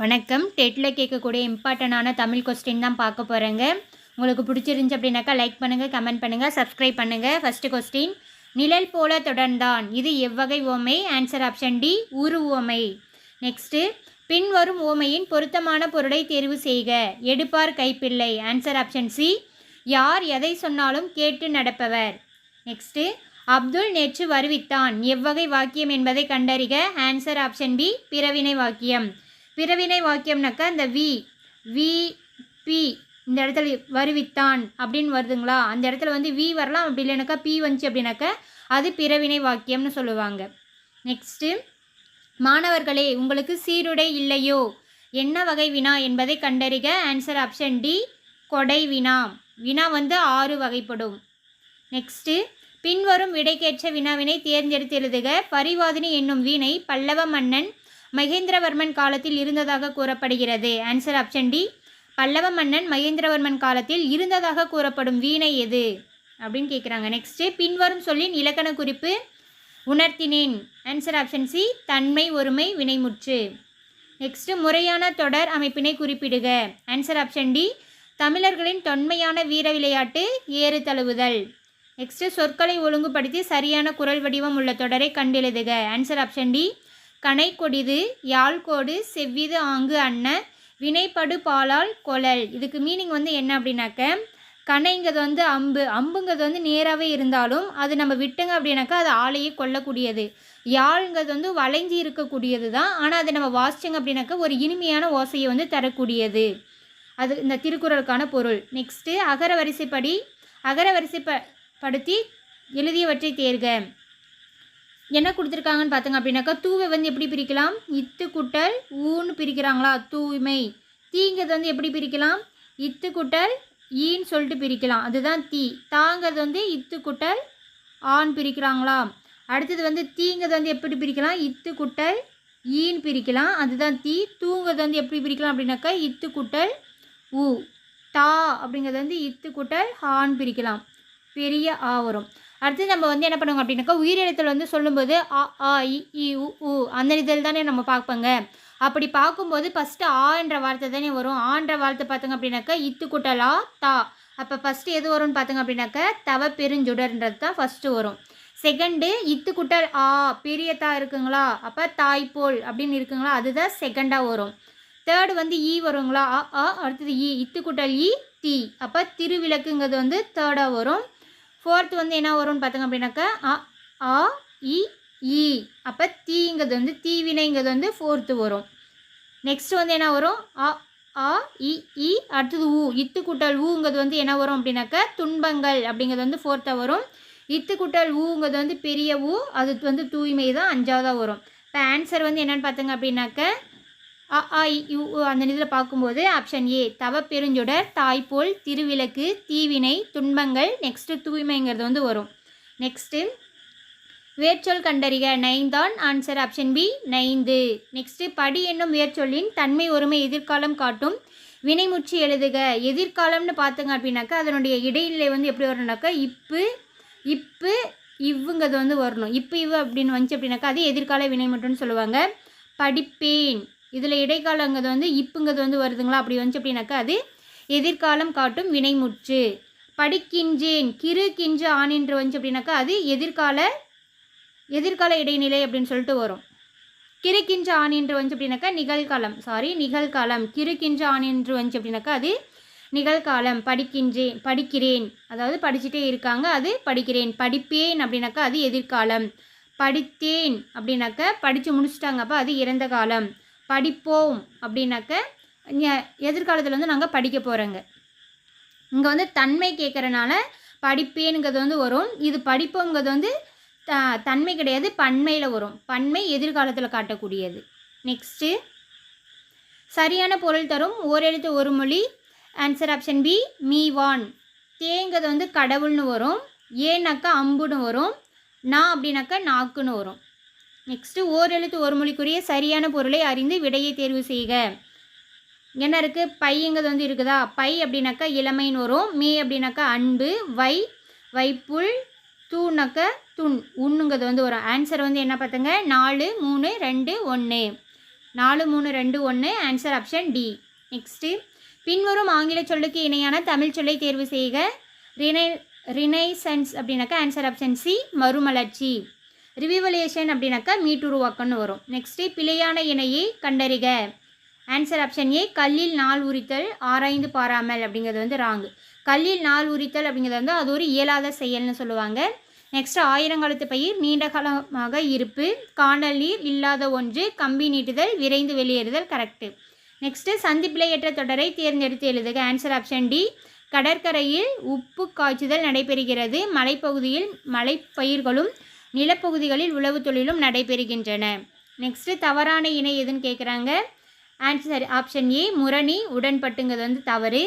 வணக்கம். டெட்டில் கேட்கக்கூடிய இம்பார்ட்டண்டான தமிழ் கொஸ்டின் தான் பார்க்க போகிறேங்க. உங்களுக்கு பிடிச்சிருந்துச்சி அப்படின்னாக்கா லைக் பண்ணுங்கள், கமெண்ட் பண்ணுங்கள், சப்ஸ்கிரைப் பண்ணுங்கள். ஃபஸ்ட்டு கொஸ்டின், நிழல் போல தொடர்ந்தான், இது எவ்வகை உவமை? ஆன்சர் ஆப்ஷன் டி, உரு உவமை. நெக்ஸ்ட்டு, பின்வரும் உவமையின் பொருத்தமான பொருளை தேர்வு செய்க. எடுப்பார் கைப்பிள்ளை. ஆன்சர் ஆப்ஷன் சி, யார் எதை சொன்னாலும் கேட்டு நடப்பவர். நெக்ஸ்ட்டு, அப்துல் நேற்று வருவித்தான், எவ்வகை வாக்கியம் என்பதை கண்டறிக. ஆன்சர் ஆப்ஷன் பி, பிறவினை வாக்கியம். பிறவினை வாக்கியம்னாக்கா இந்த வி பி இந்த இடத்துல வருவித்தான் அப்படின்னு வருதுங்களா, அந்த இடத்துல வந்து வி வரலாம், அப்படி இல்லைனாக்கா பி வந்துச்சு அப்படின்னாக்கா அது பிறவினை வாக்கியம்னு சொல்லுவாங்க. நெக்ஸ்ட்டு, மாணவர்களே உங்களுக்கு சீருடை இல்லையோ, என்ன வகை வினா என்பதை கண்டறிக. ஆன்சர் ஆப்ஷன் டி, கொடை வினா. வினா வந்து 6 வகைப்படும். நெக்ஸ்ட்டு, பின்வரும் விடைக்கேற்ற வினாவினை தேர்ந்தெடுத்து எழுதுக. பரிவாதினி என்னும் வீணை பல்லவ மன்னன் மகேந்திரவர்மன் காலத்தில் இருந்ததாக கூறப்படுகிறது. ஆன்சர் ஆப்ஷன் டி, பல்லவ மன்னன் மகேந்திரவர்மன் காலத்தில் இருந்ததாக கூறப்படும் வீணை எது அப்படின்னு கேட்குறாங்க. நெக்ஸ்ட்டு, பின்வரும் சொல்லின் இலக்கண குறிப்பு உணர்த்தினேன். ஆன்சர் ஆப்ஷன் சி, தன்மை ஒருமை வினைமுற்று. நெக்ஸ்ட்டு, முறையான தொடர் அமைப்பினை குறிப்பிடுக. ஆன்சர் ஆப்ஷன் டி, தமிழர்களின் தொன்மையான வீர விளையாட்டு ஏறு தழுவுதல். நெக்ஸ்ட்டு, சொற்களை ஒழுங்குபடுத்தி சரியான குரல் வடிவம் உள்ள தொடரை கண்டெழுதுக. ஆன்சர் ஆப்ஷன் டி, கனை கொடிது, யாழ்கோடு, செவ்விது ஆங்கு அன்ன, வினைப்படு பாலால் கொழல். இதுக்கு மீனிங் வந்து என்ன அப்படின்னாக்க, கனைங்கிறது வந்து அம்புங்கிறது வந்து நேராகவே இருந்தாலும் அது நம்ம விட்டுங்க அப்படின்னாக்கா அது ஆளையே கொல்லக்கூடியது. யாழ்ங்கிறது வந்து வளைஞ்சி இருக்கக்கூடியது தான், ஆனால் அதை நம்ம வாசிச்சங்க அப்படின்னாக்கா ஒரு இனிமையான ஓசையை வந்து தரக்கூடியது. அது இந்த திருக்குறளுக்கான பொருள். நெக்ஸ்ட்டு, அகர வரிசைப்படுத்தி எழுதியவற்றை தேர்க. என்ன கொடுத்துருக்காங்கன்னு பார்த்துங்க அப்படின்னாக்கா, தூவை வந்து எப்படி பிரிக்கலாம்? இத்து குட்டல் ஊன்னு பிரிக்கிறாங்களா, தூய்மை. தீங்கிறது வந்து எப்படி பிரிக்கலாம்? இத்து குட்டல் ஈன்னு சொல்லிட்டு பிரிக்கலாம், அதுதான் தீ. தாங்கிறது வந்து இத்து குட்டல் ஆண் பிரிக்கிறாங்களா. அடுத்தது வந்து தீங்கிறது வந்து எப்படி பிரிக்கலாம்? இத்து குட்டல் ஈன்னு பிரிக்கலாம், அதுதான் தீ. தூங்கிறது வந்து எப்படி பிரிக்கலாம் அப்படின்னாக்கா, இத்து குட்டல் ஊ. தா அப்படிங்கிறது வந்து இத்து குட்டல் ஆண் பிரிக்கலாம், பெரிய ஆ வரும். அடுத்து நம்ம வந்து என்ன பண்ணுவோங்க அப்படின்னாக்கா, உயிரெழுத்தில் வந்து சொல்லும்போது அ ஆ இ உ அந்த இதில் தானே நம்ம பார்ப்போங்க. அப்படி பார்க்கும்போது ஃபஸ்ட்டு ஆ என்ற வார்த்தை தானே வரும். ஆன்ற வார்த்தை பார்த்துங்க அப்படின்னாக்கா இத்து குட்டலா தா. அப்போ ஃபஸ்ட்டு எது வரும்னு பார்த்துங்க அப்படின்னாக்கா தவ பெருஞ்சுடர்ன்றது தான் ஃபஸ்ட்டு வரும். செகண்டு இத்து குட்டல் ஆ பெரிய தா இருக்குங்களா, அப்போ தாய்போல் அப்படின்னு இருக்குங்களா, அதுதான் செகண்டாக வரும். தேர்டு வந்து ஈ வருங்களா, அடுத்தது இத்து குட்டல் ஈ தீ, அப்போ திருவிளக்குங்கிறது வந்து தேர்டாக வரும். ஃபோர்த்து வந்து என்ன வரும்னு பார்த்துங்க அப்படின்னாக்கா அ ஆ இ ஈ, அப்போ தீங்கிறது வந்து தீவினைங்கிறது வந்து ஃபோர்த்து வரும். நெக்ஸ்ட்டு வந்து என்ன வரும்? அ ஆ இ அடுத்தது ஊ. இத்து குட்டல் ஊங்கிறது வந்து என்ன வரும் அப்படின்னாக்கா துன்பங்கள் அப்படிங்கிறது வந்து ஃபோர்த்தாக வரும். இத்து குட்டல் ஊங்கிறது வந்து பெரிய ஊ, அது வந்து தூய்மை தான் 5ஆவதாக வரும். இப்போ ஆன்சர் வந்து என்னென்னு பார்த்துங்க அப்படின்னாக்கா அ ஆ இ அந்த இதில் பார்க்கும்போது ஆப்ஷன் ஏ, தவ பெருஞ்சுடர், தாய்போல், திருவிளக்கு, தீவினை, துன்பங்கள், நெக்ஸ்ட்டு தூய்மைங்கிறது வந்து வரும். நெக்ஸ்ட்டு, வேர்ச்சொல் கண்டறிக. நைந்தான். ஆன்சர் ஆப்ஷன் பி, நைந்து. நெக்ஸ்ட்டு, படி என்னும் வேர்ச்சொல்லின் தன்மை ஒருமை எதிர்காலம் காட்டும் வினைமுற்றி எழுதுக. எதிர்காலம்னு பார்த்துங்க அப்படின்னாக்கா அதனுடைய இடைநிலை வந்து எப்படி வரணும்னாக்கா இப்பு இவ்வுங்கிறது வந்து வரணும். இவ்வு அப்படின்னு வந்துச்சு அப்படின்னாக்கா அது எதிர்கால வினைமுற்றுன்னு சொல்லுவாங்க. படிப்பேன், இதில் இடைக்காலங்கிறது வந்து இப்புங்கிறது வந்து வருதுங்களா, அப்படி வந்துச்சு அப்படின்னாக்கா அது எதிர்காலம் காட்டும் வினைமுற்று. படிக்கின்றேன், கிறு கின்று ஆணின்று வந்துச்சு அப்படின்னாக்கா அது எதிர்கால இடைநிலை அப்படின்னு சொல்லிட்டு வரும். கிறுக்கின்ற ஆணின்று வந்துச்சு அப்படின்னாக்கா நிகழ்காலம். கிறுக்கின்ற ஆணின்று வந்துச்சு அப்படின்னாக்கா அது நிகழ்காலம். படிக்கிறேன், அதாவது படிச்சுட்டே இருக்காங்க, அது படிக்கிறேன். படிப்பேன் அப்படின்னாக்கா அது எதிர்காலம். படித்தேன் அப்படின்னாக்கா படித்து முடிச்சுட்டாங்க, அப்போ அது இறந்த காலம். படிப்போம் அப்படின்னாக்க எதிர்காலத்தில் வந்து நாங்கள் படிக்க போகிறோங்க. இங்கே வந்து தன்மை கேட்குறனால படிப்பேனுங்கிறது வந்து வரும். இது படிப்போங்கிறது வந்து தன்மை கிடையாது, பன்மையில் வரும். பன்மை எதிர்காலத்தில் காட்டக்கூடியது. நெக்ஸ்ட்டு, சரியான பொருள் தரும் ஓரெழுத்து ஒரு மொழி. ஆன்சர் ஆப்ஷன் பி, மீவான். தேங்கிறது வந்து கடவுள்னு வரும். ஏன்னாக்கா அம்புன்னு வரும். நான் அப்படின்னாக்கா நாக்குன்னு வரும். நெக்ஸ்ட்டு, ஓரெழுத்து ஒரு மொழிக்குரிய சரியான பொருளை அறிந்து விடையை தேர்வு செய்க. என்ன இருக்குது? பையங்கிறது வந்து இருக்குதா, பை அப்படின்னாக்கா இளமைன்னு வரும். மே அப்படின்னாக்கா அன்பு. வைப்புல், தூனாக்கா துண், உண்ணுங்கிறது வந்து வரும். ஆன்சர் வந்து என்ன பார்த்துங்க, 4, 3, 2, 1. 4 3 2 1 ஆன்சர் ஆப்ஷன் டி. நெக்ஸ்ட்டு பின்வரும் ஆங்கில சொல்லுக்கு இணையான தமிழ் சொல்லை தேர்வு செய்க. ரினைசன்ஸ் அப்படின்னாக்கா ஆன்சர் ஆப்ஷன் சி மறுமலர்ச்சி. ரிவிவலேஷன் அப்படின்னாக்கா மீட்டுருவாக்கம்னு வரும். நெக்ஸ்ட்டு பிழையான இணையை கண்டறிக. ஆன்சர் ஆப்ஷன் ஏ கல்லில் நாள் உரித்தல் ஆராய்ந்து பாராமல் அப்படிங்கிறது வந்து ராங்கு. கல்லில் நாள் உரித்தல் அப்படிங்கிறது வந்து அது ஒரு இயலாத செயல்னு சொல்லுவாங்க. நெக்ஸ்ட் ஆயிரங்காலத்து பயிர் நீண்ட காலமாக இருப்பு காணல் நீர் இல்லாத ஒன்று கம்பி நீட்டுதல் விரைந்து வெளியேறுதல் கரெக்டு. நெக்ஸ்ட்டு சந்திப்பிழையற்ற தொடரை தேர்ந்தெடுத்து எழுதுக. ஆன்சர் ஆப்ஷன் டி கடற்கரையில் உப்பு காய்ச்சுதல் நடைபெறுகிறது. மலைப்பகுதியில் மலைப்பயிர்களும் நிலப்பகுதிகளில் உழவு தொழிலும் நடைபெறுகின்றன. நெக்ஸ்ட்டு தவறான இணை எதுன்னு கேட்குறாங்க. ஆன்சர் ஆப்ஷன் ஏ முரணி உடன்பட்டுங்கிறது வந்து தவறு.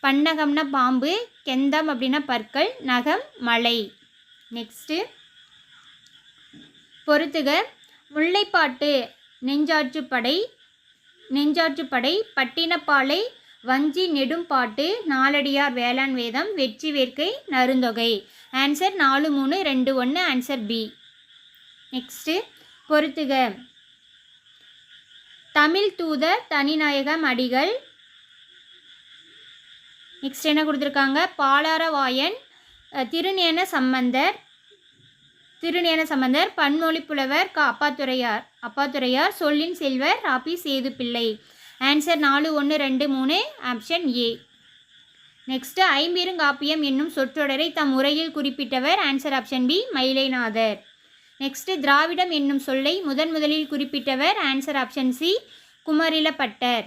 பன்னகம்னா பாம்பு, கெந்தம் அப்படின்னா பற்கள், நகம் மலை. நெக்ஸ்ட்டு பொறுத்துக. முல்லைப்பாட்டு நெஞ்சாற்றுப்படை பட்டினப்பாலை வஞ்சி நெடும்பாட்டு நாலடியார் வேளாண் வேதம் வெற்றி வேர்க்கை நருந்தொகை. Answer 4 3 2 1 answer B. நெக்ஸ்ட்டு பொறுத்துக. தமிழ் தூதர் தனிநாயகம் அடிகள். நெக்ஸ்ட் என்ன கொடுத்துருக்காங்க. பாலாரவாயன் திருஞான சம்பந்தர் பன்மொழி புலவர் அப்பாத்துரையார் சொல்லின் செல்வர் Ra Pi Sethu Pillai. Answer 4 1 2 3 option A. Next ஐம்பெருங்காப்பியம் என்னும் சொற்றொடரை தம் உரையில் குறிப்பிட்டவர். Answer option B Mayilainathar. Next திராவிடம் என்னும் சொல்லை முதலில் குறிப்பிட்டவர். Answer option C Kumarila Bhattar.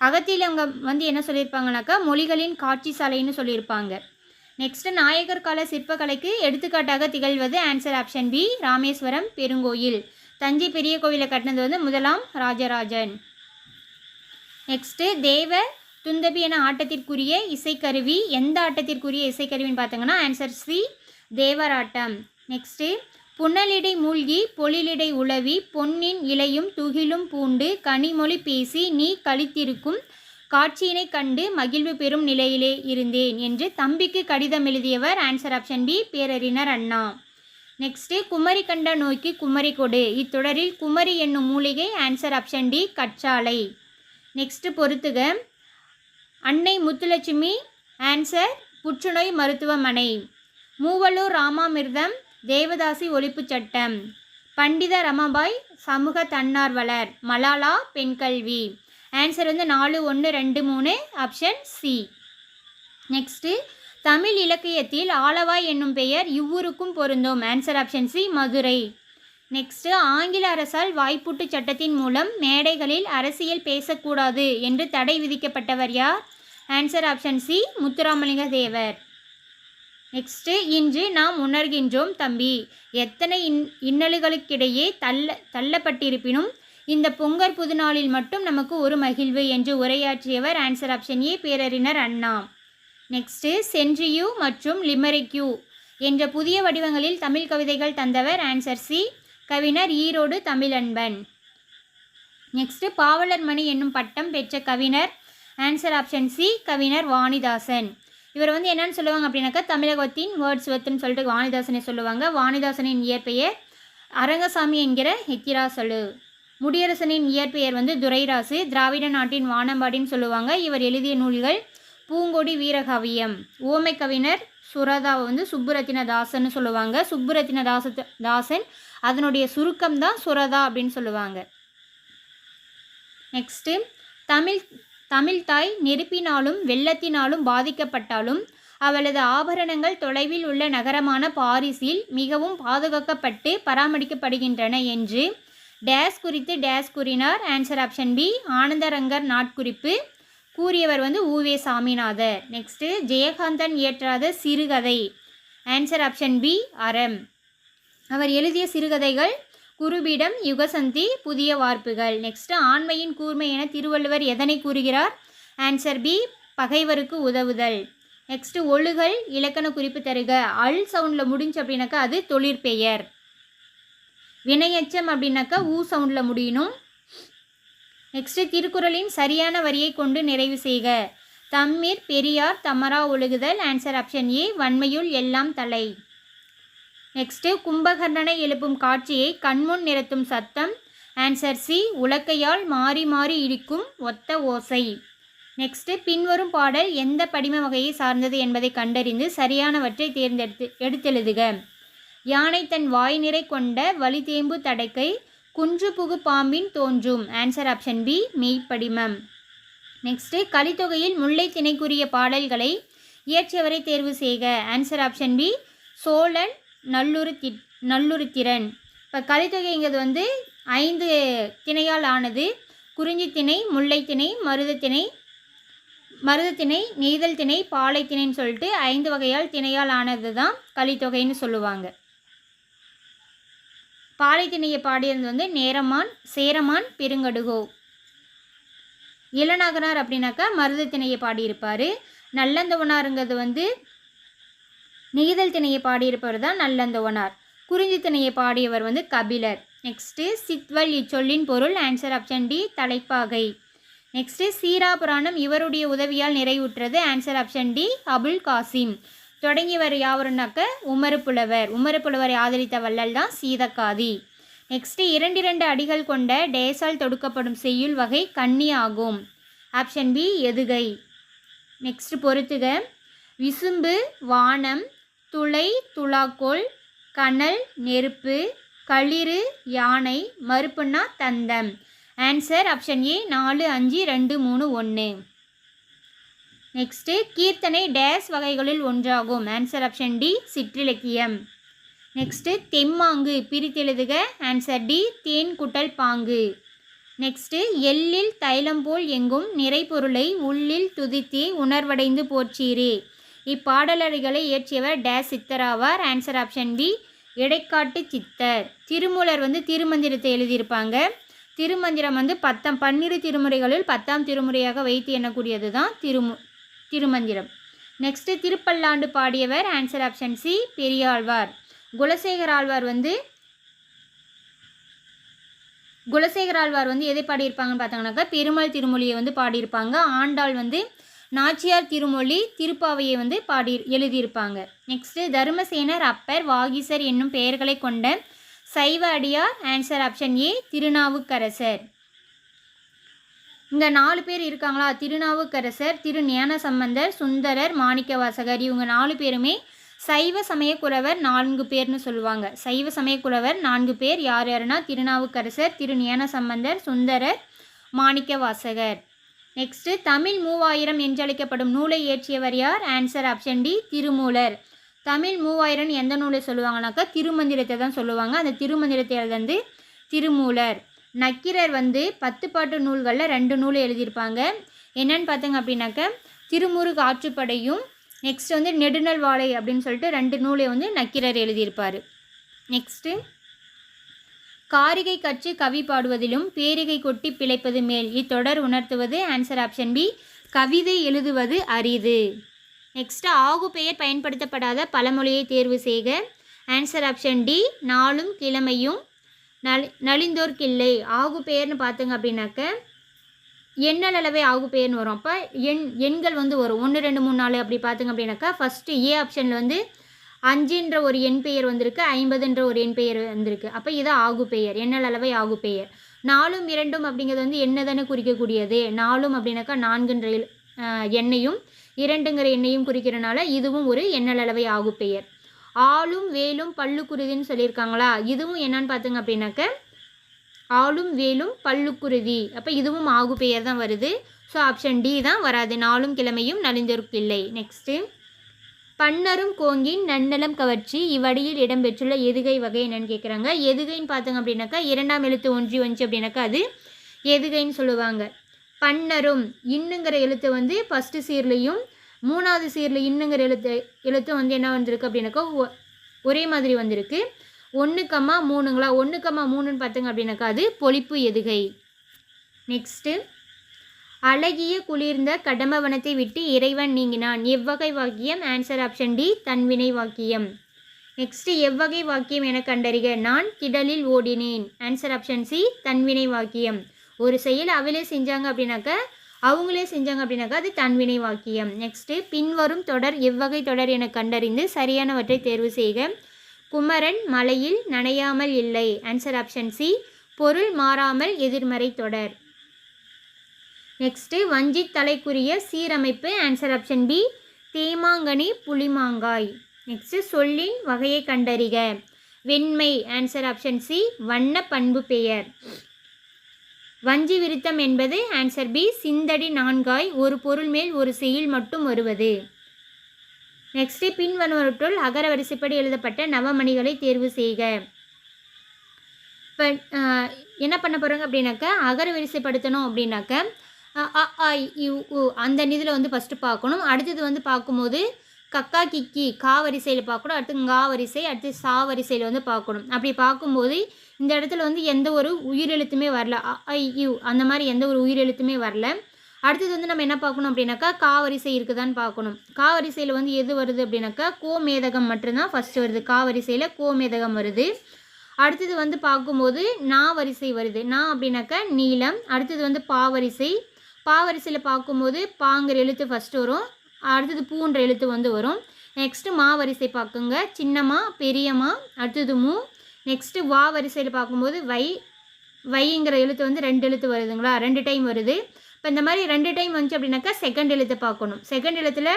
அகத்திலங்க வந்து என்ன சொல்லியிருப்பாங்கனாக்கா மொழிகளின் காட்சி சாலைன்னு சொல்லியிருப்பாங்க. நெக்ஸ்ட் நாயகர் கால சிற்பக்கலைக்கு எடுத்துக்காட்டாக திகழ்வது. ஆன்சர் ஆப்ஷன் பி ராமேஸ்வரம் பெருங்கோயில். தஞ்சை பெரிய கோவிலை கட்டினது வந்து முதலாம் ராஜராஜன். நெக்ஸ்ட்டு தேவ துந்தபி என ஆட்டத்திற்குரிய இசைக்கருவி. எந்த ஆட்டத்திற்குரிய இசைக்கருவின்னு பார்த்தீங்கன்னா ஆன்சர் சி தேவராட்டம். நெக்ஸ்ட்டு புனலிடை மூழ்கி பொழிலிடை உளவி பொன்னின் இலையும் துகிலும் பூண்டு கனிமொழி பேசி நீ கழித்திருக்கும் காட்சியினை கண்டு மகிழ்வு பெறும் நிலையிலே இருந்தேன் என்று தம்பிக்கு கடிதம் எழுதியவர். ஆன்சர் ஆப்ஷன் பி பேரறிஞர் அண்ணா. நெக்ஸ்ட்டு குமரி கண்ட நோய்க்கு குமரி கொடு. இத்தொடரில் குமரி என்னும் மூலிகை. ஆன்சர் ஆப்ஷன் டி கற்றாழை. நெக்ஸ்ட்டு பொறுத்துக. அன்னை முத்துலட்சுமி. ஆன்சர் புற்றுநோய் மருத்துவமனை. மூவலூர் ராமாமிர்தம் தேவதாசி ஒழிப்பு சட்டம். பண்டித ரமாபாய் சமூக தன்னார்வலர். மலாலா பெண் கல்வி. ஆன்சர் வந்து 4 1 2 3 ஆப்ஷன் சி. நெக்ஸ்ட்டு தமிழ் இலக்கியத்தில் ஆலவாய் என்னும் பெயர் இவ்வூருக்கும் பொருந்தும். Answer option C Madurai. Next ஆங்கில அரசால் வாய்ப்பூட்டு சட்டத்தின் மூலம் மேடைகளில் அரசியல் பேசக்கூடாது என்று தடை விதிக்கப்பட்டவர் யார். Answer option C Muthuramalinga Thevar. Next இன்று நாம் உணர்கின்றோம் தம்பி எத்தனை இன்னல்களுக்கிடையே தள்ளப்பட்டிருப்பினும் இந்த பொங்கல் புதுநாளில் மட்டும் நமக்கு ஒரு மகிழ்வு என்று உரையாற்றியவர். ஆன்சர் ஆப்ஷன் ஏ பேரறிஞர் அண்ணா. நெக்ஸ்ட்டு சென்ட்ரியூ மற்றும் லிமரிக்யூ என்ற புதிய வடிவங்களில் தமிழ் கவிதைகள் தந்தவர். ஆன்சர் சி கவிஞர் ஈரோடு தமிழன்பன். நெக்ஸ்ட்டு பாவலர் மணி என்னும் பட்டம் பெற்ற கவிஞர். ஆன்சர் ஆப்ஷன் சி கவிஞர் வாணிதாசன். இவர் வந்து என்னென்னு சொல்லுவாங்க அப்படின்னாக்கா தமிழகத்தின் வேர்ட்ஸ்வர்த்துன்னு சொல்லிட்டு வாணிதாசனை சொல்லுவாங்க. வாணிதாசனின் இயற்பெயர் அரங்கசாமி என்கிற ஹெக்கிராசலு. முடியரசனின் இயற்பெயர் வந்து துரைராசு. திராவிட நாட்டின் வானம்பாடின்னு சொல்லுவாங்க. இவர் எழுதிய நூல்கள் பூங்கொடி வீரகாவியம். ஓமை கவிஞர் சுரதாவை வந்து சுப்புரத்தின தாசன்னு சொல்லுவாங்க. சுப்புரத்தின தாசன் அதனுடைய சுருக்கம் தான் சுரதா அப்படின்னு சொல்லுவாங்க. நெக்ஸ்ட்டு தமிழ் தாய் நெருப்பினாலும் வெள்ளத்தினாலும் பாதிக்கப்பட்டாலும் அவளது ஆபரணங்கள் தொலைவில் உள்ள நகரமான பாரிஸில் மிகவும் பாதுகாக்கப்பட்டு பராமரிக்கப்படுகின்றன என்று டேஸ் குறித்து டேஸ் கூறினார். ஆன்சர் ஆப்ஷன் பி ஆனந்தரங்கர் நாட்குறிப்பு. கூறியவர் வந்து ஊவே சாமிநாதர். நெக்ஸ்ட்டு ஜெயகாந்தன் இயற்றாத சிறுகதை. ஆன்சர் ஆப்ஷன் பி அறம். அவர் எழுதிய சிறுகதைகள் குருபீடம், யுகசந்தி, புதிய வார்ப்புகள். நெக்ஸ்ட்டு ஆண்மையின் கூர்மை என திருவள்ளுவர் எதனை கூறுகிறார். ஆன்சர் பி பகைவருக்கு உதவுதல். நெக்ஸ்ட்டு ஒழுகல் இலக்கண குறிப்பு தருக. அல் சவுண்டில் முடிஞ்சு அப்படின்னாக்கா அது தொழிற்பெயர். வினையச்சம் அப்படின்னாக்கா ஊ சவுண்டில் முடியணும். நெக்ஸ்ட்டு திருக்குறளின் சரியான வரியை கொண்டு நிறைவு செய்க. தம்மீர் பெரியார் தமரா ஒழுகுதல். ஆன்சர் ஆப்ஷன் ஏ வன்மையுள் எல்லாம் தலை. நெக்ஸ்ட்டு கும்பகர்ணனை எழுப்பும் காட்சியை கண்முன் நிறுத்தும் சத்தம். ஆன்சர் சி உலக்கையால் மாறி மாறி இடிக்கும் ஒத்த ஓசை. நெக்ஸ்ட்டு பின்வரும் பாடல் எந்த படிம வகையை சார்ந்தது என்பதை கண்டறிந்து சரியானவற்றை எடுத்தெழுதுக. யானை தன் வாய் நிறை கொண்ட வலிதேம்பு தடக்கை குன்று புகு பாம்பின் தோன்றும். ஆன்சர் ஆப்ஷன் பி மெய்ப்படிமம். நெக்ஸ்ட்டு கலித்தொகையில் முல்லை திணைக்குரிய பாடல்களை இயற்றியவரை தேர்வு செய்க. Answer option B Chozhan Nalluruthiran. இப்போ கலித்தொகைங்கிறது 5 திணையால் ஆனது. குறிஞ்சி திணை, முல்லை திணை, மருதத்திணை, நெய்தல் திணை, பாலை திணைன்னு சொல்லிட்டு 5 வகையால் திணையால் ஆனது தான் கலித்தொகைன்னு சொல்லுவாங்க. பாலை திணையை பாடியது சேரமான் பெருங்கடுகோ. இளநகனார் அப்படின்னாக்கா மருதத்திணையை பாடியிருப்பார். நல்லந்தவனாருங்கிறது நெய்தல் திணையை பாடியிருப்பவர் தான் நல்லந்தவனார். குறிஞ்சி திணையை பாடியவர் கபிலர். நெக்ஸ்ட்டு சித்வல் இச்சொல்லின் பொருள். ஆன்சர் ஆப்ஷன் டி தலைப்பாகை. நெக்ஸ்ட்டு சீராபுராணம் இவருடைய உதவியால் நிறைவுற்றது. Answer option D Abul Kasim. தொடங்கியவர் யாவருனாக்க உமறுப்புலவரை ஆதரித்த வள்ளல் தான் சீதக்காதி. நெக்ஸ்ட்டு 2 அடிகள் கொண்ட டேஸால் தொடுக்கப்படும் செய்யுள் வகை கன்னி ஆகும். ஆப்ஷன் பி எதுகை. நெக்ஸ்ட்டு பொறுத்துக. விசும்பு வானம், துளை துலாக்கோல், கனல் நெருப்பு, களிறு யானை, மறுப்புன்னா தந்தம். Answer option A 4, 5, 2, 3, 1. நெக்ஸ்ட்டு கீர்த்தனை டேஸ் வகைகளில் ஒன்றாகும். ஆன்சர் ஆப்ஷன் டி சிற்றிலக்கியம். நெக்ஸ்ட்டு தெம்மாங்கு பிரித்தெழுதுக. ஆன்சர் டி தேன் குட்டல் பாங்கு. நெக்ஸ்ட்டு எள்ளில் தைலம் போல் எங்கும் நிறைபொருளை உள்ளில் துதித்தே உணர்வடைந்து போற்றீரே. இப்பாடலடிகளை இயற்றியவர் days சித்தராவார். Answer option B Idaikattu சித்தர். திருமூலர் திருமந்திரத்தை எழுதியிருப்பாங்க. திருமந்திரம் 12 திருமுறைகளில் 10ஆம் திருமுறையாக வைத்து எண்ணக்கூடியது தான் திருமந்திரம். நெக்ஸ்ட்டு திருப்பல்லாண்டு பாடியவர். Answer option C Periyalvar. Kulasekara Alvar எதை பாடியிருப்பாங்கன்னு பார்த்தாங்கனாக்கா பெருமாள் திருமொழியை பாடியிருப்பாங்க. ஆண்டாள் நாச்சியார் திருமொழி திருப்பாவையை எழுதியிருப்பாங்க. நெக்ஸ்ட்டு தர்மசேனர், அப்பர், வாகீசர் என்னும் பெயர்களை கொண்ட சைவ அடியார். ஆன்சர் ஆப்ஷன் ஏ திருநாவுக்கரசர். இங்கே 4 பேர் இருக்காங்களா, திருநாவுக்கரசர், திருஞான சம்பந்தர், சுந்தரர், மாணிக்கவாசகர். இவங்க 4 பேருமே சைவ சமயக்குறவர் 4 பேர்னு சொல்லுவாங்க. சைவ சமயக்குறவர் 4 பேர் யார் யாருன்னா திருநாவுக்கரசர், திருஞான சம்பந்தர், சுந்தரர், மாணிக்கவாசகர். நெக்ஸ்ட்டு தமிழ் 3000 என்றழைக்கப்படும் நூலை இயற்றியவர் யார்? Answer option D Thirumoolar. Tamil 3000 எந்த நூலை சொல்லுவாங்கனாக்கா திருமந்திரத்தை தான் சொல்லுவாங்க. அந்த திருமந்திரத்தை எழுந்து திருமூலர். நக்கீரர் 10 பாட்டு நூல்களில் 2 நூல் எழுதியிருப்பாங்க. என்னென்னு பார்த்தீங்க அப்படின்னாக்க திருமுருகு ஆற்றுப்படையும் நெக்ஸ்ட் நெடுநல் வாழை அப்படின்னு சொல்லிட்டு 2 நூலை நக்கீரர் எழுதியிருப்பார். நெக்ஸ்ட்டு காரிகை கற்று கவி பாடுவதிலும் பேரிகை கொட்டி பிழைப்பது மேல் இத்தொடர் உணர்த்துவது. ஆன்சர் ஆப்ஷன் பி கவிதை எழுதுவது அரிது. நெக்ஸ்ட்டு ஆகு பெயர் பயன்படுத்தப்படாத பழமொழியை தேர்வு செய்க. ஆன்சர் ஆப்ஷன் டி நாளும் கிழமையும் நலிந்தோர்க்கில்லை. ஆகு பெயர்னு பார்த்துங்க அப்படின்னாக்க எண்ணல் அளவை ஆகு பெயர்னு வரும். அப்போ எண்கள் வரும் 1, 2, 3, 4 அப்படி பார்த்துங்க அப்படின்னாக்கா ஃபஸ்ட்டு ஏ ஆப்ஷனில் 5 ஒரு எண் பெயர் வந்திருக்கு, 50 ஒரு எண் பெயர் வந்திருக்கு. அப்போ இது ஆகு பெயர், எண்ணல் அளவை ஆகு பெயர். 4, 2 அப்படிங்கிறது என்னதானே குறிக்கக்கூடியது. 4 அப்படின்னாக்கா 4 எண்ணையும் 2 எண்ணையும் குறிக்கிறனால இதுவும் ஒரு எண்ணல் அளவை ஆகு பெயர். ஆளும் வேலும் பல்லுக்குருதின்னு சொல்லியிருக்காங்களா, இதுவும் என்னன்னு பார்த்துங்க அப்படின்னாக்க ஆளும் வேலும் பல்லுக்குருதி. அப்போ இதுவும் ஆகு பெயர் தான் வருது. ஸோ ஆப்ஷன் டி தான் வராது. நாளும் கிழமையும் நலிந்தோர்க்கில்லை. நெக்ஸ்ட்டு பன்னரும் கோங்கின் நன்னலம் கவர்ச்சி இவ்வடியில் இடம்பெற்றுள்ள எதுகை வகை என்னன்னு கேட்குறாங்க. எதுகைன்னு பார்த்தோங்க அப்படின்னாக்கா 2ஆம் எழுத்து ஒன்றி வந்துச்சு அப்படின்னாக்கா அது எதுகைன்னு சொல்லுவாங்க. பன்னரும் இன்னுங்கிற எழுத்து ஃபஸ்ட்டு சீர்லையும் 3வது சீரில் இன்னுங்கிற எழுத்து என்ன வந்திருக்கு அப்படின்னாக்கா ஒரே மாதிரி வந்திருக்கு. 1,3ங்களா 1,3ன்னு பார்த்துங்க அப்படின்னாக்கா அது பொழிப்பு எதுகை. நெக்ஸ்ட்டு அழகிய குளிர்ந்த கடம்பவனத்தை விட்டு இறைவன் நீங்கினான் எவ்வகை வாக்கியம்? ஆன்சர் ஆப்ஷன் டி தன்வினை வாக்கியம். நெக்ஸ்ட்டு எவ்வகை வாக்கியம் என கண்டறிக. நான் கிடலில் ஓடினேன். ஆன்சர் ஆப்ஷன் சி தன்வினை வாக்கியம். ஒரு செயல் அவளே செஞ்சாங்க அப்படின்னாக்கா அவங்களே செஞ்சாங்க அப்படின்னாக்கா அது தன்வினை வாக்கியம். நெக்ஸ்ட்டு பின்வரும் தொடர் எவ்வகை தொடர் என கண்டறிந்து சரியானவற்றை தேர்வு செய்க. குமரன் மலையில் நனையாமல் இல்லை. ஆன்சர் ஆப்ஷன் சி பொருள் மாறாமல் எதிர்மறை தொடர். நெக்ஸ்ட்டு வஞ்சி தலைக்குரிய சீரமைப்பு. ஆன்சர் ஆப்ஷன் பி தேமாங்கனி புளிமாங்காய். நெக்ஸ்ட்டு சொல்லின் வகையை கண்டறிக. வெண்மை. ஆன்சர் ஆப்ஷன் சி வண்ண பண்பு பெயர். வஞ்சி விருத்தம் என்பது ஆன்சர் பி சிந்தடி நான்காய் ஒரு பொருள் மேல் ஒரு செய்யுள் மட்டும் வருவது. நெக்ஸ்ட்டு பின்வருவற்றுள் அகர வரிசைப்படி எழுதப்பட்ட நவமணிகளை தேர்வு செய்க. இப்போ என்ன பண்ண போகிறாங்க அப்படின்னாக்க அகர வரிசைப்படுத்தணும் அப்படின்னாக்க அ ஆ இ உ அந்த இதில் வந்து ஃபஸ்ட்டு பார்க்கணும். அடுத்தது வந்து பார்க்கும்போது கக்கா கிக்கி கா வரிசையில் பார்க்கணும். அடுத்து ngா வரிசை, அடுத்து சா வரிசையில் வந்து பார்க்கணும். அப்படி பார்க்கும்போது இந்த இடத்துல வந்து எந்த ஒரு உயிரெழுத்துமே வரல. அ ஐ யு அந்த மாதிரி எந்த ஒரு உயிரெழுத்துமே வரல. அடுத்தது வந்து நம்ம என்ன பார்க்கணும் அப்படின்னாக்கா கா வரிசை இருக்குதான்னு பார்க்கணும். கா வரிசையில் வந்து எது வருது அப்படின்னாக்கா கோமேதகம் மட்டும்தான் ஃபஸ்ட்டு வருது. கா வரிசையில் கோமேதகம் வருது. அடுத்தது வந்து பார்க்கும்போது நா வரிசை வருது. நா அப்படின்னாக்கா நீளம். அடுத்தது வந்து பா வரிசை. பா வரிசையில் பார்க்கும்போது பாங்கிற எழுத்து ஃபஸ்ட்டு வரும். அடுத்தது பூன்ற எழுத்து வந்து வரும். நெக்ஸ்ட்டு மா வரிசை பார்க்குங்க. சின்னமா பெரியம்மா. அடுத்தது மூ. நெக்ஸ்ட்டு வா வரிசையில் பார்க்கும்போது வைங்கிற எழுத்து வந்து 2 எழுத்து வருதுங்களா, 2 டைம் வருது. இப்போ இந்த மாதிரி 2 டைம் வந்துச்சு அப்படின்னாக்கா செகண்ட் எழுத்தை பார்க்கணும். செகண்ட் எழுத்தில்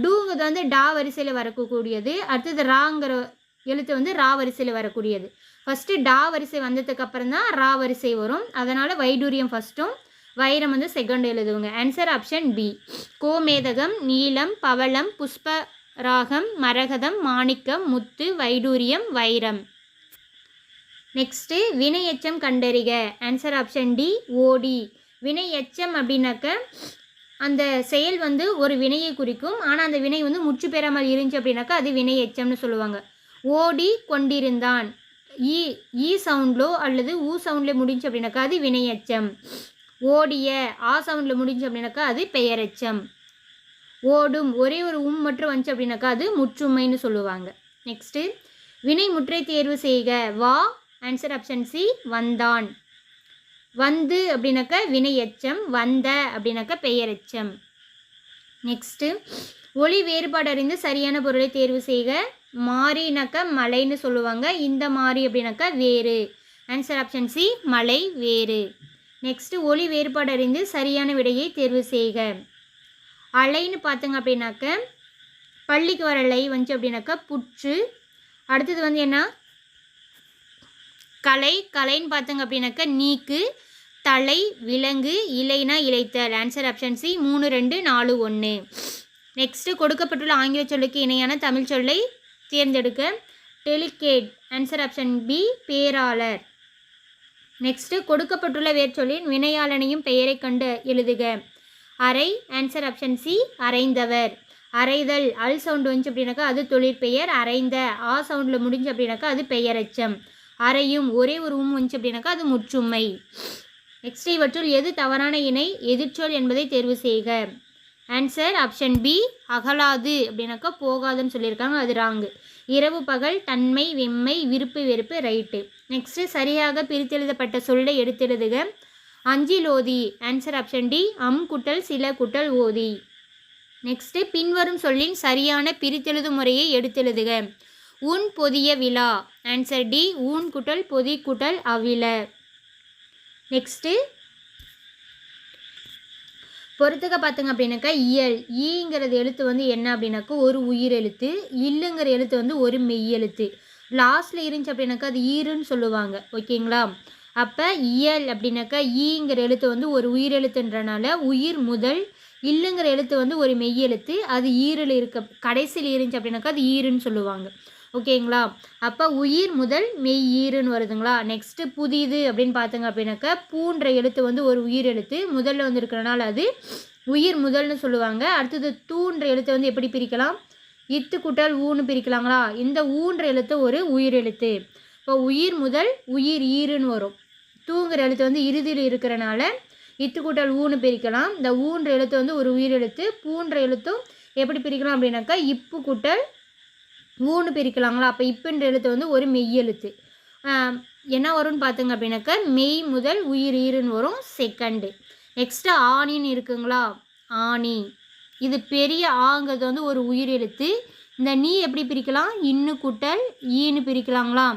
டூங்கிறது வந்து டா வரிசையில் வரக்கூடியது. அடுத்தது ராங்கிற எழுத்து வந்து ரா வரிசையில் வரக்கூடியது. ஃபஸ்ட்டு டா வரிசை வந்ததுக்கப்புறம் தான் ரா வரிசை வரும். அதனால் வைடூரியம் ஃபஸ்ட்டும் வைரம் வந்து செகண்ட் எழுதுவோங்க. ஆன்சர் ஆப்ஷன் பி கோமேதகம், நீலம், பவளம், புஷ்பராகம், மரகதம், மாணிக்கம், முத்து, வைடூரியம், வைரம். நெக்ஸ்ட்டு வினை எச்சம் கண்டறிக. ஆன்சர் ஆப்ஷன் டி ஓடி. வினை எச்சம் அப்படின்னாக்க அந்த செயல் வந்து ஒரு வினையை குறிக்கும். ஆனால் அந்த வினை வந்து முற்று பெறாமல் இருந்துச்சு அப்படின்னாக்கா அது வினை எச்சம்னு சொல்லுவாங்க. ஓடி கொண்டிருந்தான். ஈ சவுண்ட்லோ அல்லது ஊ சவுண்டில் முடிஞ்சு அப்படின்னாக்கா அது வினை எச்சம். ஓடிய ஆ சவுண்டில் முடிஞ்சு அப்படின்னாக்கா அது பெயரெச்சம். ஓடும் ஒரே ஒரு மட்டும் வந்துச்சு அப்படின்னாக்கா அது முற்றுமைன்னு சொல்லுவாங்க. நெக்ஸ்ட்டு வினை முற்றை தேர்வு செய்க. வா. ஆன்சர் ஆப்ஷன் சி வந்தான். வந்து அப்படின்னாக்கா வினை எச்சம். வந்த அப்படின்னாக்கா பெயரெச்சம். நெக்ஸ்ட்டு ஒளி வேறுபாடு அறிந்து சரியான பொருளை தேர்வு செய்க. மாறினாக்கா மலைன்னு சொல்லுவாங்க. இந்த மாறி அப்படின்னாக்கா வேறு. ஆன்சர் ஆப்ஷன் சி மலை வேறு. நெக்ஸ்ட்டு ஒளி வேறுபாடு அறிந்து சரியான விடையை தேர்வு செய்க. அலைன்னு பார்த்தங்க அப்படின்னாக்க பள்ளிக்கு வர லை வந்துச்சு அப்படின்னாக்கா புற்று. அடுத்தது வந்து என்ன கலைன்னு பார்த்தங்க அப்படின்னாக்கா நீக்கு. தலை விலங்கு. இலைனா இலைத்தல். Answer option C 3, 2, 4, 1. நெக்ஸ்ட்டு கொடுக்கப்பட்டுள்ள ஆங்கில சொல்லுக்கு இணையான தமிழ் சொல்லை தேர்ந்தெடுக்க. டெலிகேட். ஆன்சர் ஆப்ஷன் பி பேராளர். நெக்ஸ்ட்டு கொடுக்கப்பட்டுள்ள வேர்ச்சொல்லின் வினையாளனையும் பெயரை கண்டு எழுதுக. அரை. ஆன்சர் ஆப்ஷன் சி அரைந்தவர். அரைதல் அல் சவுண்டு வந்துச்சு அப்படின்னாக்கா அது தொழிற்பெயர். அரைந்த ஆ சவுண்டில் முடிஞ்சு அப்படின்னாக்கா அது பெயரெச்சம். அரையும் ஒரே ஒரு வந்துச்சு அப்படின்னாக்கா அது முற்றுமை. நெக்ஸ்ட் இவற்றுள் எது தவறான இணை எதிர்ச்சொல் என்பதை தேர்வு செய்க. ஆன்சர் ஆப்ஷன் பி அகலாது அப்படின்னாக்கா போகாதுன்னு சொல்லியிருக்காங்க, அது ராங்கு. இரவு பகல், தன்மை வெம்மை, விருப்பு வெறுப்பு ரைட்டு. நெக்ஸ்ட்டு சரியாக பிரித்தெழுதப்பட்ட சொல்லை எடுத்தெழுதுக. அஞ்சில் ஓதி. ஆன்சர் ஆப்ஷன் டி குட்டல் சில குட்டல் ஓதி. நெக்ஸ்ட்டு பின்வரும் சொல்லின் சரியான பிரித்தெழுது முறையை எடுத்தெழுதுக. ஊன் பொதிய விழா. ஆன்சர் டி ஊன் குட்டல் பொதி குட்டல் அவிழ. நெக்ஸ்ட்டு பொறுத்துக்க பார்த்துங்க அப்படின்னாக்கா இயல். ஈங்கிறது எழுத்து வந்து என்ன அப்படின்னாக்கா ஒரு உயிர் எழுத்து. இல்லுங்கிற எழுத்து வந்து ஒரு மெய் எழுத்து. லாஸ்ட்டில் இருந்துச்சு அப்படின்னாக்கா அது ஈருன்னு சொல்லுவாங்க. ஓகேங்களா? அப்போ இயல் அப்படின்னாக்கா ஈங்கிற எழுத்து வந்து ஒரு உயிர் எழுத்துன்றனால உயிர் முதல். இல்லுங்கிற எழுத்து வந்து ஒரு மெய் எழுத்து. அது ஈரில் இருக்க கடைசியில் இருந்துச்சு அப்படின்னாக்கா அது ஈருன்னு சொல்லுவாங்க. ஓகேங்களா? அப்போ உயிர் முதல் மெய் ஈருன்னு வருதுங்களா? நெக்ஸ்ட்டு புதிது அப்படின்னு பார்த்துங்க அப்படின்னாக்கா பூன்ற எழுத்து வந்து ஒரு உயிர் எழுத்து. முதல்ல வந்து இருக்கிறனால அது உயிர் முதல்னு சொல்லுவாங்க. அடுத்தது தூன்ற எழுத்து வந்து எப்படி பிரிக்கலாம்? இத்து கூட்டல் ஊன்னு பிரிக்கலாங்களா? இந்த ஊன்ற எழுத்து ஒரு உயிர் எழுத்து. இப்போ உயிர் முதல் உயிர் ஈருன்னு வரும். தூங்குற எழுத்து வந்து இறுதியில் இருக்கிறனால இத்து கூட்டல் ஊன்னு பிரிக்கலாம். இந்த ஊன்ற எழுத்து வந்து ஒரு உயிர் எழுத்து. பூன்ற எழுத்தும் எப்படி பிரிக்கலாம் அப்படின்னாக்கா இப்பு கூட்டல் ஊன்னு பிரிக்கலாங்களா? அப்போ இப்புன்ற எழுத்து வந்து ஒரு மெய் எழுத்து. என்ன வரும்னு பார்த்துங்க அப்படின்னாக்கா மெய் முதல் உயிர் ஈருன்னு வரும் செகண்டு. நெக்ஸ்ட்டு ஆணின்னு இருக்குங்களா? ஆணி. இது பெரிய ஆங்கிறது வந்து ஒரு உயிர் எழுத்து. இந்த நீ எப்படி பிரிக்கலாம்? இன்னு கூட்டல் ஈன்னு பிரிக்கலாங்களா?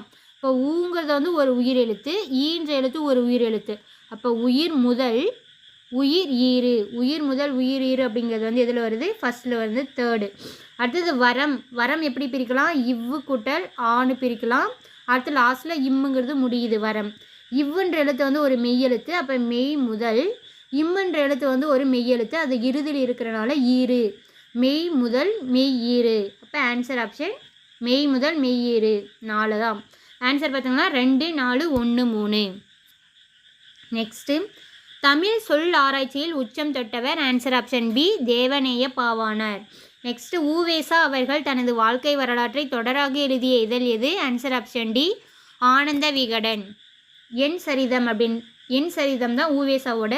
இப்போ ஊங்கிறது வந்து ஒரு உயிர் எழுத்து, ஈன்ற எழுத்து ஒரு உயிர் எழுத்து. அப்போ உயிர் முதல் உயிர் ஈறு, உயிர் முதல் உயிர் ஈறு அப்படிங்கிறது வந்து எதில் வருது? ஃபஸ்ட்டில் வந்து தேர்டு. அடுத்தது வரம். வரம் எப்படி பிரிக்கலாம்? இவ்வு கூட்டல் ஆணு பிரிக்கலாம். அடுத்து லாஸ்ட்டில் இம்முங்கிறது முடியுது வரம். இவ்வுன்ற எழுத்து வந்து ஒரு மெய்யெழுத்து. அப்போ மெய் முதல். இம்முன்ற எழுத்து வந்து ஒரு மெய்யெழுத்து, அது இறுதியில் இருக்கிறனால ஈறு. மெய் முதல் மெய் ஈறு. அப்போ ஆன்சர் ஆப்ஷன் மெய் முதல் மெய் ஈறு 4 தான். ஆன்சர் பார்த்தீங்கன்னா 2, 4, 1, 3. நெக்ஸ்ட்டு தமிழ் சொல் ஆராய்ச்சியில் உச்சம் தொட்டவர். Answer option B Devaneya Pavanar. Next U Ve Sa அவர்கள் தனது வாழ்க்கை வரலாற்றை தொடராக எழுதிய இதழ் எது? Answer option D Ananda Vikatan. என் சரிதம் தான் ஊவேசாவோட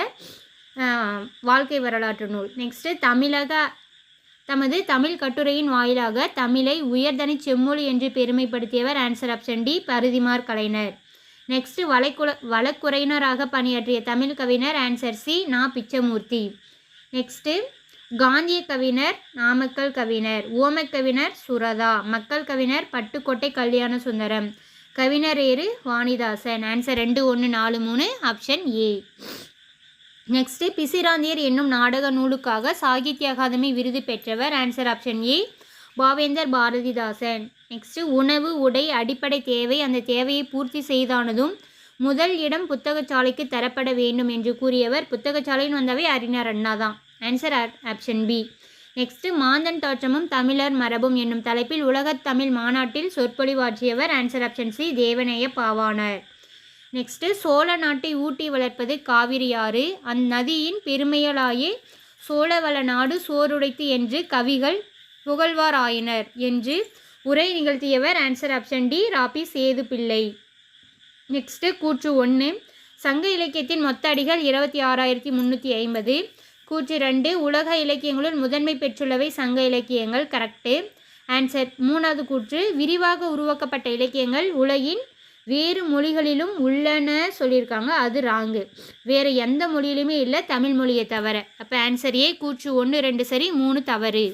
வாழ்க்கை வரலாற்று நூல். நெக்ஸ்ட்டு தமது தமிழ் கட்டுரையின் வாயிலாக தமிழை உயர்தனி செம்மொழி என்று பெருமைப்படுத்தியவர். ஆன்சர் ஆப்ஷன் டி பரிதிமார் கலைஞர். நெக்ஸ்ட்டு வழக்குரையினராக பணியாற்றிய தமிழ் கவிஞர். ஆன்சர் சி நா பிச்சமூர்த்தி. நெக்ஸ்ட்டு காந்திய கவிஞர், நாமக்கல் கவிஞர். ஓமக் கவிஞர் சுரதா. மக்கள் கவிஞர் பட்டுக்கோட்டை கல்யாண சுந்தரம். கவிஞர் ஏறு Vanidasan. Answer 2, 1, 4, 3 option A. Next Pisiranthaiyar என்னும் நாடக நூலுக்காக சாகித்ய அகாதமி விருது பெற்றவர். ஆன்சர் ஆப்ஷன் ஏ பாவேந்தர் பாரதிதாசன். நெக்ஸ்ட்டு உணவு உடை அடிப்படை தேவை, அந்த தேவையை பூர்த்தி செய்தானதும் முதல் இடம் புத்தகச்சாலைக்கு தரப்பட வேண்டும் என்று கூறியவர். புத்தகச்சாலைன்னு வந்தாவே அறிஞர் அண்ணா தான். Answer option B. நெக்ஸ்ட்டு மாந்தன் தோற்றமும் தமிழர் மரபும் என்னும் தலைப்பில் உலகத் தமிழ் மாநாட்டில் சொற்பொழிவாற்றியவர். Answer option C Devaneya Pavanar. Next சோழ நாட்டை ஊட்டி வளர்ப்பது காவிரி ஆறு, அந்நதியின் பெருமையலாயே சோழவள நாடு சோறுடைத்து என்று கவிகள் புகழ்வார் ஆயினர் என்று உரை நிகழ்த்தியவர். Answer option D Ra Pi Sethu Pillai. Next கூற்று 1 சங்க இலக்கியத்தின் மொத்த அடிகள் 26,350. கூற்று 2 உலக இலக்கியங்களுள் முதன்மை பெற்றுள்ளவை சங்க இலக்கியங்கள். கரெக்டு. ஆன்சர் 3வது கூற்று விரிவாக உருவாக்கப்பட்ட இலக்கியங்கள் உலகின் வேறு மொழிகளிலும் உள்ளன சொல்லியிருக்காங்க, அது ராங்கு. வேறு எந்த மொழியிலுமே இல்லை தமிழ் மொழியை தவிர. அப்போ ஆன்சர் ஏ கூற்று 1, 2 சரி, 3 தவறு.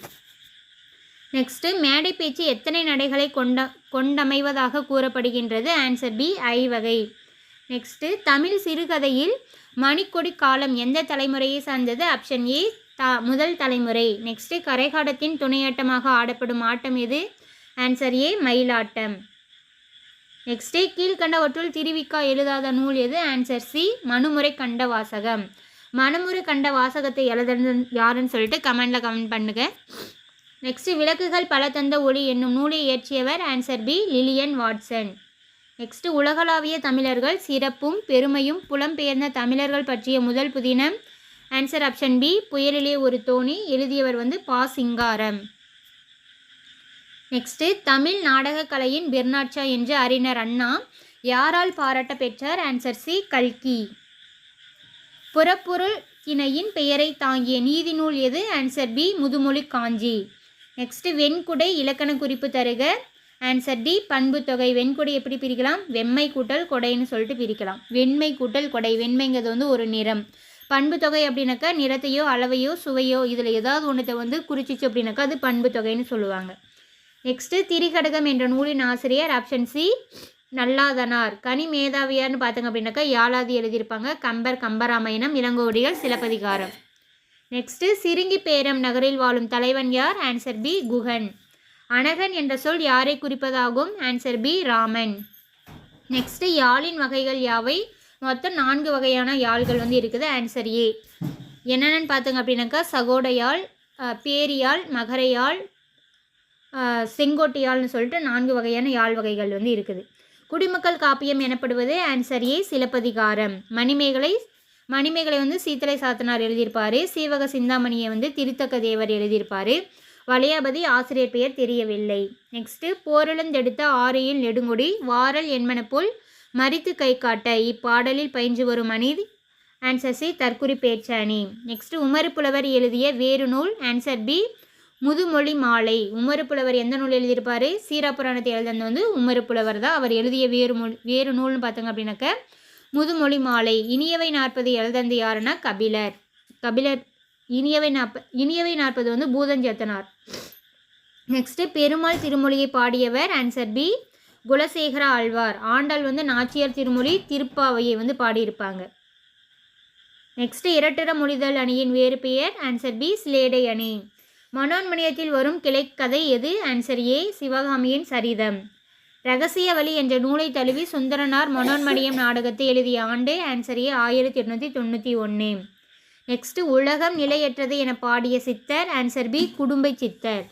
நெக்ஸ்ட்டு மேடை பேச்சு எத்தனை நடைகளை கொண்டமைவதாக கூறப்படுகின்றது? ஆன்சர் பி ஐவகை. நெக்ஸ்ட்டு தமிழ் சிறுகதையில் மணிக்கொடி காலம் எந்த தலைமுறையை சார்ந்தது? ஆப்ஷன் ஏ முதல் தலைமுறை. நெக்ஸ்ட்டு கரைகாடத்தின் துணையாட்டமாக ஆடப்படும் ஆட்டம் எது? ஆன்சர் ஏ மயிலாட்டம். நெக்ஸ்ட்டு கீழ்கண்டவற்றுள் திருவிக்கா எழுதாத நூல் எது? ஆன்சர் சி மனுமுறை கண்ட வாசகம். மனுமுறை கண்ட வாசகத்தை எழுதுறது யாருன்னு சொல்லிட்டு கமெண்ட் பண்ணுங்க. நெக்ஸ்ட்டு விளக்குகள் பல தந்த ஒளி என்னும் நூலை இயற்றியவர். Answer B Lilian Watson. Next உலகளாவிய தமிழர்கள் சிறப்பும் பெருமையும் புலம்பெயர்ந்த தமிழர்கள் பற்றிய முதல் புதினம். ஆன்சர் ஆப்ஷன் பி புயலிலே ஒரு தோணி. எழுதியவர் வந்து பா சிங்காரம். நெக்ஸ்ட்டு தமிழ் நாடக கலையின் பெர்னாட்சா என்று அறிஞர் அண்ணா யாரால் பாராட்ட பெற்றார்? ஆன்சர் சி கல்கி. புறப்பொருள் திணையின் பெயரை தாங்கிய நீதி நூல் எது? ஆன்சர் பி முதுமொழி காஞ்சி. நெக்ஸ்ட்டு வெண்குடை இலக்கண குறிப்பு தருக. ஆன்சர் டி பண்பு தொகை. வெண்கொடை எப்படி பிரிக்கலாம்? வெண்மை கூட்டல் கொடைன்னு சொல்லிட்டு பிரிக்கலாம். வெண்மை கூட்டல் கொடை. வெண்மைங்கிறது வந்து ஒரு நிறம். பண்பு தொகை அப்படின்னாக்கா நிறத்தையோ அளவையோ சுவையோ இதில் ஏதாவது ஒன்றத்தை வந்து குறிச்சிச்சு அப்படின்னாக்கா அது பண்பு தொகைன்னு சொல்லுவாங்க. நெக்ஸ்ட்டு திரிகடகம் என்ற நூலின் ஆசிரியர். Option C Nalladhanar. கனி மேதாவியார்னு பார்த்தாங்க அப்படின்னாக்கா யாழாதி எழுதியிருப்பாங்க. கம்பர் கம்பராமாயணம், இளங்கோவடிகள் சிலப்பதிகாரம். நெக்ஸ்ட்டு சிறுங்கி பேரம் நகரில் வாழும் தலைவன் யார்? Answer B Guhan. அனகன் என்ற சொல் யாரை குறிப்பதாகும்? Answer B Raman. நெக்ஸ்ட்டு யாழின் வகைகள் யாவை? மொத்தம் 4 வகையான யாழ்கள் வந்து இருக்குது. Answer A. என்னென்னு பார்த்தாங்க அப்படின்னாக்கா சகோடையாள், பேரியாழ், மகரையாழ், செங்கோட்டையாள்னு சொல்லிட்டு 4 வகையான யாழ் வகைகள் வந்து இருக்குது. குடிமக்கள் காப்பியம் எனப்படுவது? Answer A Silappatikaram. மணிமேகலை வந்து சீத்தலை சாத்தனார் எழுதியிருப்பார். சீவக சிந்தாமணியை வந்து திருத்தக்க தேவர் எழுதியிருப்பார். வளையாபதி ஆசிரியர் பெயர் தெரியவில்லை. நெக்ஸ்ட்டு போரிழந்தெடுத்த ஆரையில் நெடுங்குடி வாரல் என்பனப்போல் மறித்து கை காட்ட இப்பாடலில் பயின்று வரும் அணி. ஆன்சர் சி தற்குறி பேச்சாணி. நெக்ஸ்ட்டு உமறுப்புலவர் எழுதிய வேறு நூல். ஆன்சர் பி முதுமொழி மாலை. உமறுப்புலவர் எந்த நூல் எழுதியிருப்பார்? சீராப்புராணத்தை எழுதுனது வந்து உமறுப்புலவர் தான். அவர் எழுதிய வேறு நூல்னு பார்த்தாங்க அப்படின்னாக்க முதுமொழி மாலை. இனியவை 40 எழுதந்து யாருன்னா கபிலர். இனியவை 40 வந்து பூதஞ்சேத்தனார். நெக்ஸ்ட்டு பெருமாள் திருமொழியை பாடியவர். Answer B Kulasekara Azhwar. ஆண்டாள் வந்து நாச்சியார் திருமொழி திருப்பாவையை வந்து பாடியிருப்பாங்க. நெக்ஸ்ட் இரட்டர மொழிதல் அணியின் வேறு பெயர். ஆன்சர் பி சிலேடை அணி. மனோன்மணியத்தில் வரும் கிளைக்கதை எது. ஆன்சர் ஏ சிவகாமியின் சரிதம். ரகசிய வழி என்ற நூலை தழுவி சுந்தரனார் மனோன்மணியம் நாடகத்தை எழுதிய ஆண்டு. Answer A 1891. நெக்ஸ்ட் உலகம் நிலையற்றது என பாடிய சித்தர். ஆன்சர் பி குடும்பை சித்தர்.